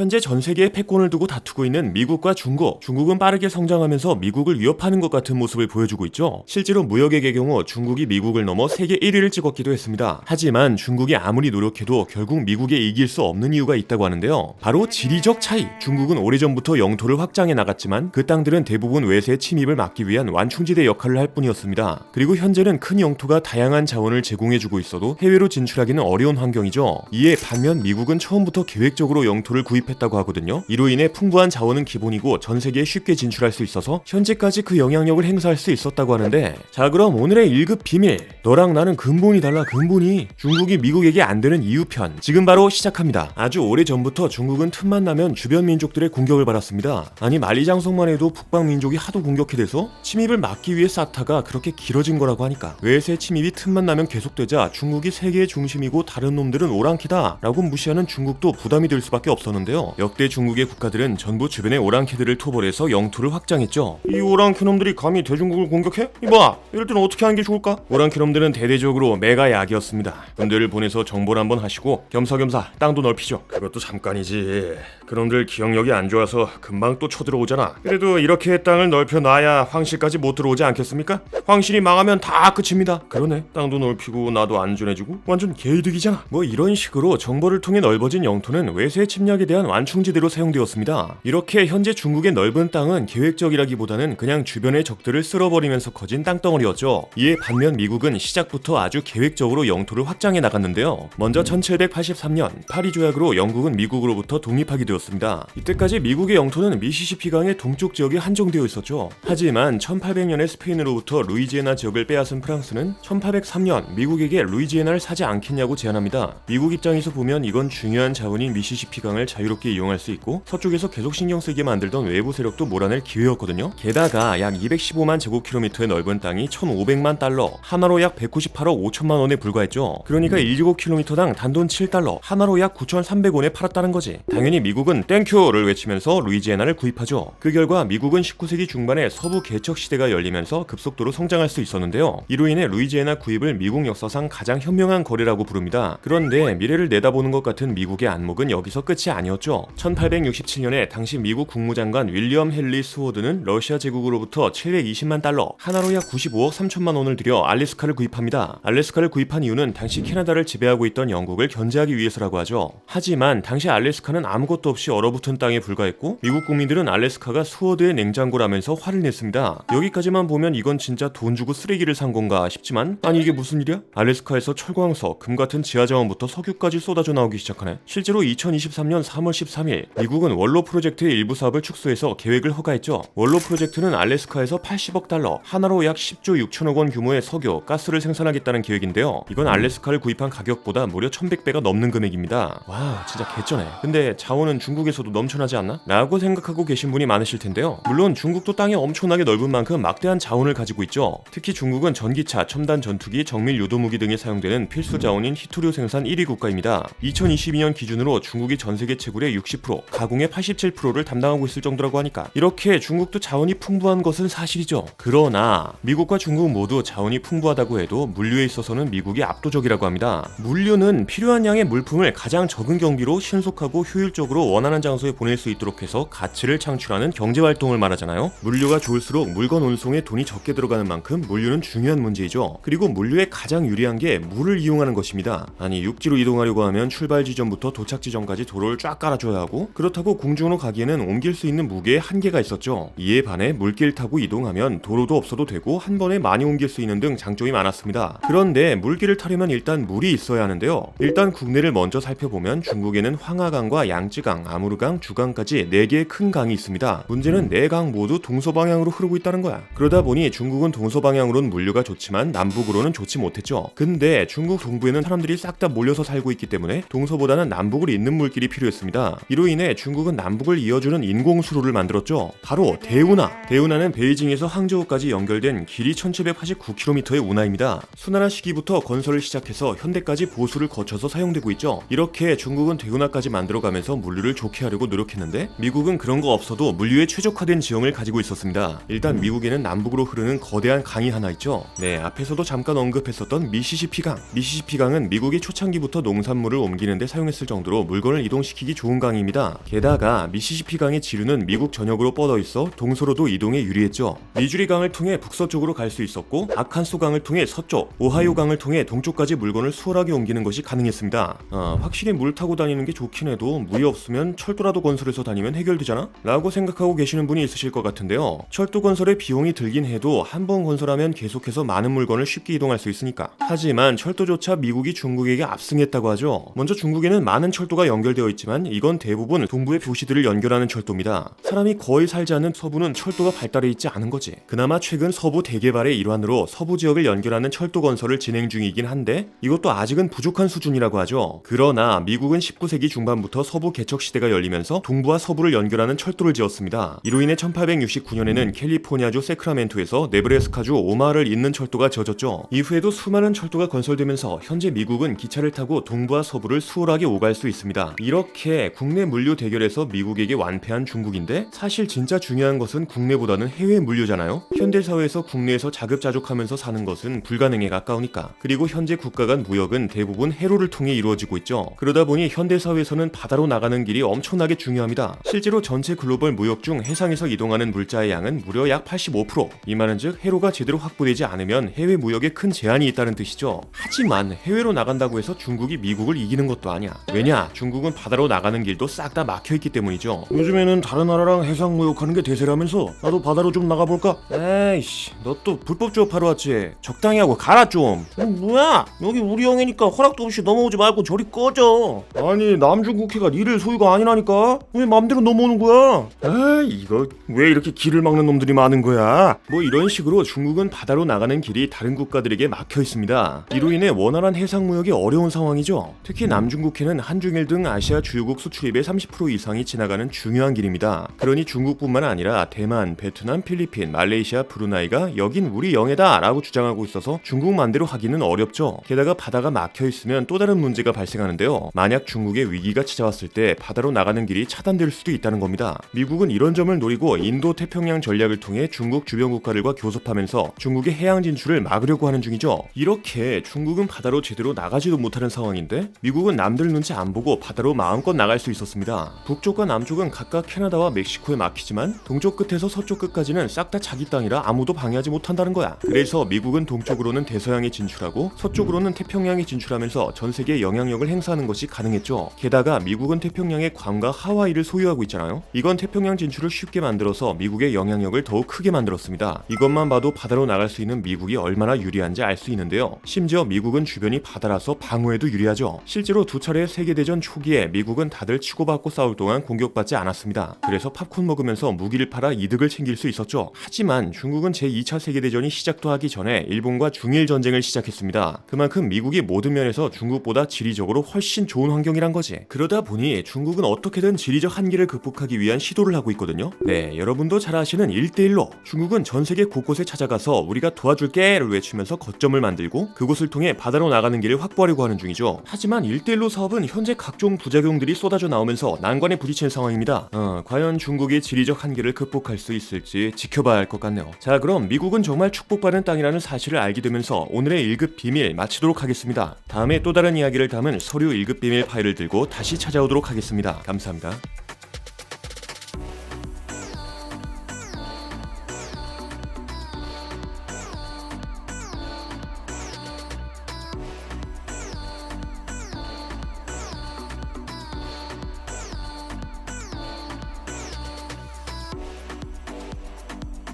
현재 전 세계의 패권을 두고 다투고 있는 미국과 중국. 중국은 빠르게 성장하면서 미국을 위협하는 것 같은 모습을 보여주고 있죠. 실제로 무역액의 경우 중국이 미국을 넘어 세계 1위를 찍었기도 했습니다. 하지만 중국이 아무리 노력해도 결국 미국에 이길 수 없는 이유가 있다고 하는데요. 바로 지리적 차이. 중국은 오래전부터 영토를 확장해 나갔지만 그 땅들은 대부분 외세 침입을 막기 위한 완충지대 역할을 할 뿐이었습니다. 그리고 현재는 큰 영토가 다양한 자원을 제공해주고 있어도 해외로 진출하기는 어려운 환경이죠. 이에 반면 미국은 처음부터 계획적으로 영토를 구입했다고 하거든요. 이로 인해 풍부한 자원은 기본이고 전 세계에 쉽게 진출할 수 있어서 현재까지 그 영향력을 행사할 수 있었다고 하는데, 자 그럼 오늘의 1급 비밀, 너랑 나는 근본이 달라. 근본이 중국이 미국에게 안 되는 이유 편, 지금 바로 시작합니다. 아주 오래전부터 중국은 틈만 나면 주변 민족들의 공격을 받았습니다. 아니 만리장성만 해도 북방 민족이 하도 공격해 대서 침입을 막기 위해 쌓다가 그렇게 길어진 거라고 하니까 외세 침입이 틈만 나면 계속되자 중국이 세계의 중심이고 다른 놈들은 오랑캐다 라고 무시하는 중국도 부담이 될 수밖에 없었는데요. 역대 중국의 국가들은 전부 주변의 오랑캐들을 토벌해서 영토를 확장했죠. 이 오랑캐 놈들이 감히 대중국을 공격해? 이봐, 이럴 때는 어떻게 하는 게 좋을까? 오랑캐 놈들은 대대적으로 매가 약이었습니다. 군대를 보내서 정보를 한번 하시고 겸사겸사 땅도 넓히죠. 그것도 잠깐이지. 그놈들 기억력이 안 좋아서 금방 또 쳐들어오잖아. 그래도 이렇게 땅을 넓혀놔야 황실까지 못 들어오지 않겠습니까? 황실이 망하면 다 끝입니다. 그러네, 땅도 넓히고 나도 안전해지고 완전 개이득이잖아. 뭐 이런 식으로 정보를 통해 넓어진 영토는 외세 침략에 대한 완충지대로 사용되었습니다. 이렇게 현재 중국의 넓은 땅은 계획적이라기보다는 그냥 주변의 적들을 쓸어버리면서 커진 땅덩어리였죠. 이에 반면 미국은 시작부터 아주 계획적으로 영토를 확장해 나갔는데요. 먼저 1783년 파리 조약으로 영국은 미국으로부터 독립하게 되었습니다. 이때까지 미국의 영토는 미시시피강의 동쪽 지역에 한정되어 있었죠. 하지만 1800년에 스페인으로부터 루이지애나 지역을 빼앗은 프랑스는 1803년 미국에게 루이지애나를 사지 않겠냐고 제안합니다. 미국 입장에서 보면 이건 중요한 자원인 미시시피강을 자유롭게 이용할 수 있고 서쪽에서 계속 신경 쓰게 만들던 외부 세력도 몰아낼 기회였거든요. 게다가 약 215만 제곱킬로미터의 넓은 땅이 1500만 달러, 하나로 약 198억 5천만 원에 불과했죠. 그러니까 1제곱킬로미터당 단돈 7달러, 하나로 약 9,300원에 팔았다는 거지. 당연히 미국은 땡큐를 외치면서 루이지애나를 구입하죠. 그 결과 미국은 19세기 중반에 서부 개척 시대가 열리면서 급속도로 성장할 수 있었는데요. 이로 인해 루이지애나 구입을 미국 역사상 가장 현명한 거래라고 부릅니다. 그런데 미래를 내다보는 것 같은 미국의 안목은 여기서 끝이 아니었죠. 1867년에 당시 미국 국무장관 윌리엄 헨리 스워드는 러시아 제국으로부터 720만 달러, 하나로 약 95억 3천만 원을 들여 알래스카를 구입합니다. 알래스카를 구입한 이유는 당시 캐나다를 지배하고 있던 영국을 견제하기 위해서라고 하죠. 하지만 당시 알래스카는 아무것도 없이 얼어붙은 땅에 불과했고 미국 국민들은 알래스카가 스워드의 냉장고라면서 화를 냈습니다. 여기까지만 보면 이건 진짜 돈 주고 쓰레기를 산 건가 싶지만, 아니 이게 무슨 일이야? 알래스카에서 철광석, 금 같은 지하자원부터 석유까지 쏟아져 나오기 시작하네. 실제로 2023년 3월 13일 미국은 원로 프로젝트의 일부 사업을 축소해서 계획을 허가했죠. 원로 프로젝트는 알래스카에서 80억 달러, 하나로 약 10조 6천억 원 규모의 석유, 가스를 생산하겠다는 계획인데요. 이건 알래스카를 구입한 가격보다 무려 1100배가 넘는 금액입니다. 와우, 진짜 개쩌네. 근데 자원은 중국에서도 넘쳐나지 않나? 라고 생각하고 계신 분이 많으실 텐데요. 물론 중국도 땅이 엄청나게 넓은 만큼 막대한 자원을 가지고 있죠. 특히 중국은 전기차, 첨단 전투기, 정밀 유도무기 등에 사용되는 필수 자원인 희토류 생산 1위 국가입니다. 2022년 기준으로 중국이 전세계 채굴의 60%, 가공의 87%를 담당하고 있을 정도라고 하니까 이렇게 중국도 자원이 풍부한 것은 사실이죠. 그러나 미국과 중국 모두 자원이 풍부하다고 해도 물류에 있어서는 미국이 압도적이라고 합니다. 물류는 필요한 양의 물품을 가장 적은 경비로 신속하고 효율적으로 원하는 장소에 보낼 수 있도록 해서 가치를 창출하는 경제활동을 말하잖아요. 물류가 좋을수록 물건 운송에 돈이 적게 들어가는 만큼 물류는 중요한 문제이죠. 그리고 물류에 가장 유리한 게 물을 이용하는 것입니다. 아니 육지로 이동하려고 하면 출발 지점부터 도착 지점까지 도로를 쫙 깔아줘야 하고, 그렇다고 궁중으로 가기에는 옮길 수 있는 무게에 한계가 있었죠. 이에 반해 물길 타고 이동하면 도로도 없어도 되고 한 번에 많이 옮길 수 있는 등 장점이 많았습니다. 그런데 물길을 타려면 일단 물이 있어야 하는데요. 일단 국내를 먼저 살펴보면 중국에는 황하강과 양쯔강, 아무르강, 주강까지 4개의 큰 강이 있습니다. 문제는 4강 모두 동서방향으로 흐르고 있다는 거야. 그러다 보니 중국은 동서방향으로는 물류가 좋지만 남북으로는 좋지 못했죠. 근데 중국 동부에는 사람들이 싹 다 몰려서 살고 있기 때문에 동서보다는 남북을 잇는 물길이 필요했습니다. 이로 인해 중국은 남북을 이어주는 인공수로를 만들었죠. 바로 대운하. 대운하는 베이징에서 항저우까지 연결된 길이 1789km의 운하입니다. 수나라 시기부터 건설을 시작해서 현대까지 보수를 거쳐서 사용되고 있죠. 이렇게 중국은 대운하까지 만들어가면서 물류를 좋게 하려고 노력했는데 미국은 그런 거 없어도 물류에 최적화된 지형을 가지고 있었습니다. 일단 미국에는 남북으로 흐르는 거대한 강이 하나 있죠. 네, 앞에서도 잠깐 언급했었던 미시시피강. 미시시피강은 미국이 초창기부터 농산물을 옮기는데 사용했을 정도로 물건을 이동시키기 좋은 좋은 강입니다. 게다가 미시시피 강의 지류는 미국 전역으로 뻗어 있어 동서로도 이동에 유리했죠. 미주리 강을 통해 북서쪽으로 갈 수 있었고 아칸소 강을 통해 서쪽, 오하이오 강을 통해 동쪽까지 물건을 수월하게 옮기는 것이 가능했습니다. 확실히 물 타고 다니는 게 좋긴 해도 물이 없으면 철도라도 건설해서 다니면 해결되잖아? 라고 생각하고 계시는 분이 있으실 것 같은데요. 철도 건설에 비용이 들긴 해도 한 번 건설하면 계속해서 많은 물건을 쉽게 이동할 수 있으니까. 하지만 철도조차 미국이 중국에게 압승했다고 하죠. 먼저 중국에는 많은 철도가 연결되어 있지만 이건 대부분 동부의 도시들을 연결하는 철도입니다. 사람이 거의 살지 않는 서부는 철도가 발달해 있지 않은 거지. 그나마 최근 서부 대개발의 일환으로 서부 지역을 연결하는 철도 건설을 진행 중이긴 한데 이것도 아직은 부족한 수준이라고 하죠. 그러나 미국은 19세기 중반부터 서부 개척 시대가 열리면서 동부와 서부를 연결하는 철도를 지었습니다. 이로 인해 1869년에는 캘리포니아주 세크라멘토에서 네브래스카주 오마하를 잇는 철도가 지어졌죠. 이후에도 수많은 철도가 건설되면서 현재 미국은 기차를 타고 동부와 서부를 수월하게 오갈 수 있습니다. 이렇게 국내 물류 대결에서 미국에게 완패한 중국인데 사실 진짜 중요한 것은 국내보다는 해외 물류잖아요. 현대사회에서 국내에서 자급자족하면서 사는 것은 불가능에 가까우니까. 그리고 현재 국가 간 무역은 대부분 해로를 통해 이루어지고 있죠. 그러다 보니 현대사회에서는 바다로 나가는 길이 엄청나게 중요합니다. 실제로 전체 글로벌 무역 중 해상에서 이동하는 물자의 양은 무려 약 85%. 이 말은 즉 해로가 제대로 확보되지 않으면 해외 무역에 큰 제한이 있다는 뜻이죠. 하지만 해외로 나간다고 해서 중국이 미국을 이기는 것도 아니야. 왜냐? 중국은 바다로 나가는 길도 싹 다 막혀있기 때문이죠. 요즘에는 다른 나라랑 해상 무역하는 게 대세라면서 나도 바다로 좀 나가볼까? 에이씨, 너 또 불법 조업하러 왔지? 적당히 하고 가라 좀. 뭐야? 여기 우리 영해니까 허락도 없이 넘어오지 말고 저리 꺼져. 아니 남중국해가 니들 소유가 아니라니까? 왜 맘대로 넘어오는 거야? 아, 이거 왜 이렇게 길을 막는 놈들이 많은 거야? 뭐 이런 식으로 중국은 바다로 나가는 길이 다른 국가들에게 막혀 있습니다. 이로 인해 원활한 해상 무역이 어려운 상황이죠. 특히 남중국해는 한중일 등 아시아 주요국 수출입의 30% 이상이 지나가는 중요한 길입니다. 그러니 중국뿐만 아니라 대만, 베트남, 필리핀, 말레이시아, 브루나이가 여긴 우리 영해다 라고 주장하고 있어서 중국 맘대로 하기는 어렵죠. 게다가 바다가 막혀 있으면 또 다른 문제가 발생하는데요. 만약 중국에 위기가 찾아왔을 때 바다로 나가는 길이 차단될 수도 있다는 겁니다. 미국은 이런 점을 노리고 인도 태평양 전략을 통해 중국 주변 국가들과 교섭하면서 중국의 해양 진출을 막으려고 하는 중이죠. 이렇게 중국은 바다로 제대로 나가지도 못하는 상황인데 미국은 남들 눈치 안 보고 바다로 마음껏 나갈 수 있었습니다. 북쪽과 남쪽은 각각 캐나다와 멕시코에 막히지만 동쪽 끝에서 서쪽 끝까지는 싹 다 자기 땅이라 아무도 방해하지 못한다는 거야. 그래서 미국은 동쪽으로는 대서양에 진출하고 서쪽으로는 태평양에 진출하면서 전 세계에 영향력을 행사하는 것이 가능했죠. 게다가 미국은 태평양의 괌과 하와이를 소유하고 있잖아요. 이건 태평양 진출을 쉽게 만들어서 미국의 영향력을 더욱 크게 만들었습니다. 이것만 봐도 바다로 나갈 수 있는 미국이 얼마나 유리한지 알 수 있는데요. 심지어 미국은 주변이 바다라서 방어에도 유리하죠. 실제로 두 차례 세계대전 초기에 미국은 다들 치고받고 싸울 동안 공격받지 않았습니다. 그래서 팝콘 먹으면서 무기를 팔아 이득을 챙길 수 있었죠. 하지만 중국은 제2차 세계대전이 시작도 하기 전에 일본과 중일 전쟁을 시작했습니다. 그만큼 미국이 모든 면에서 중국보다 지리적으로 훨씬 좋은 환경이란 거지. 그러다 보니 중국은 어떻게든 지리적 한계를 극복하기 위한 시도를 하고 있거든요. 네, 여러분도 잘 아시는 1대1로 중국은 전 세계 곳곳에 찾아가서 우리가 도와줄게를 외치면서 거점을 만들고 그곳을 통해 바다로 나가는 길을 확보하려고 하는 중이죠. 하지만 1대1로 사업은 현재 각종 부작용들이 쏟아져 나오면서 난관에 부딪히는 상황입니다. 과연 중국이 지리적 한계를 극복할 수 있을지 지켜봐야 할 것 같네요. 자, 그럼 미국은 정말 축복받은 땅이라는 사실을 알게 되면서 오늘의 1급 비밀 마치도록 하겠습니다. 다음에 또 다른 이야기를 담은 서류 1급 비밀 파일을 들고 다시 찾아오도록 하겠습니다. 감사합니다.